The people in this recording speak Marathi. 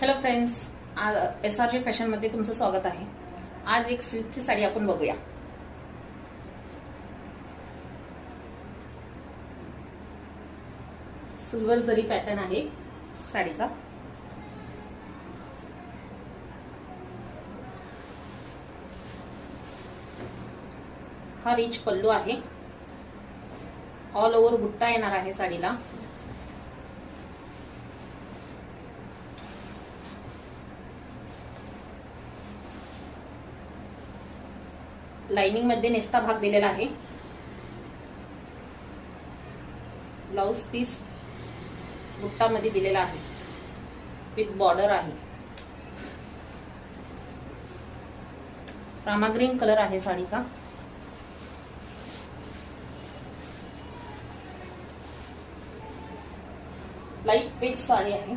हॅलो फ्रेंड्स, SRJ फॅशन मध्ये तुमचं स्वागत आहे। आज एक सिल्कची साडी आपण बघूया। सिल्वर जरी पॅटर्न आहे साडीचा। हा रिच पल्लू आहे। ऑल ओव्हर बुट्टा येणार आहे साडीला। लाइनिंग मध्ये नेस्ता भाग दिलेला आहे। ब्लाउज पीस बुट्टा मध्ये दिलेला आहे विथ बॉर्डर आहे। रामा ग्रीन कलर आहे साडीचा। लाइट वेट साडी आहे।